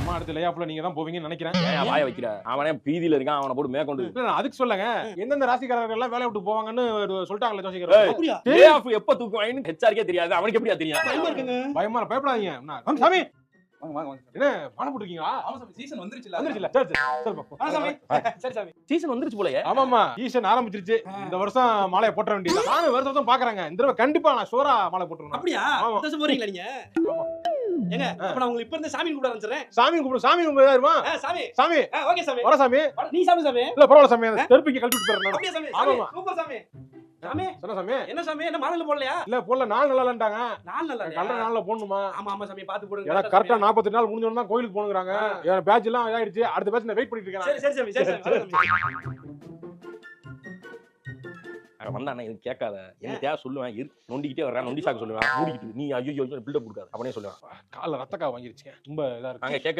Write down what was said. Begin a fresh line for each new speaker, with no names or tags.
அம்மா அடுத்த லேயாப்ல நீங்க தான் போவீங்கன்னு நினைக்கிறேன்.
ஏன் வாய வைக்கிற? அவனே பீதியில இருக்கான், அவனை போட்டு மேற்கொண்டு.
இல்ல நான் அதுக்கு சொல்லுங்க. எந்தெந்த ராசிக்காரர்கள் எல்லாம் வேலைய விட்டு போவாங்கன்னு சொல்லிட்டாங்கல்ல ஜோசியக்காரர்.
அப்படியா?
லே ஆஃப் எப்ப தூக்குவாங்கன்னு ஹெச்ஆர்க்கே தெரியாது. அவனுக்கு எப்படியா தெரியும்?
பயமா இருக்குங்க.
பயமா பயப்படாதீங்க. என்ன சாமி
வாங்க வாங்க வாங்க.
என்ன மாலை போட்டுருக்கீங்களா?
ஆமா சாமி, சீசன் வந்துருச்சுல.
வந்துருச்சுல. சரி சரி பாப்போம்.
ஆ சாமி. சரி சாமி.
சீசன் வந்துருச்சு போலயே.
ஆமாமா ஈசன் ஆரம்பிச்சிருச்சு. இந்த வருஷம் மாலையை போட்டுற வேண்டியது. நானும் வருஷம் பாக்குறேங்க. இந்த தடவை கண்டிப்பா நான் ஷூரா மாலை போட்டுறேன்.
அப்படியா?
ஆமா.
சந்தோஷம் போறீங்களா நீங்க?
ஆமா.
ஏங்க அப்ப நான் உங்களுக்கு இப்ப இருந்த சாமி கூப்பிட ஆரம்பிச்சறேன்.
சாமி கும்பிடு இருமா.
சாமி.
சாமி
ஓகே சாமி.
வர சாமி.
நீ சாமி சாமி.
இல்ல பரவாயில்ல சாமி. தெருப்பிக்கு கழட்டி விட்டு போறேன்.
அப்படியே சாமி.
ஆமாமா.
சூப்பர் சாமி. சாமி
என்ன சாமி?
என்ன சாமி என்ன மாலையில போடலையா?
இல்ல போடல நாள் நல்லா இல்லன்றாங்க.
நாள் நல்லா
கல்ற நாள்ல போடணுமா?
ஆமா ஆமா சாமி பாத்து போடுங்க.
ஏன்னா கரெக்டா 48 நாள் முடிஞ்சோன தான் கோயிலுக்கு போணுங்கறாங்க. என் பேட்ச் எல்லாம் இதாயிடுச்சு. அடுத்த பேட்ச் நான் வெயிட் பண்ணிட்டு இருக்கேன்.
சரி சரி சாமி சரி சாமி.
அவன் வந்தானே இது கேட்காத. என்ன தேவை சொல்லுவேன். நொண்டிக்கிட்டே வர்றான். நொண்டி சாக்கு சொல்லுவேன். மூடிக்கிட்டு நீ ஐயோ பில்டப் கொடுக்காத. அவனே சொல்லுவான்.
கால்ல ரத்தக்கா வாங்கிருச்சுங்க. ரொம்ப இதா இருக்கு.
நாங்க கேட்க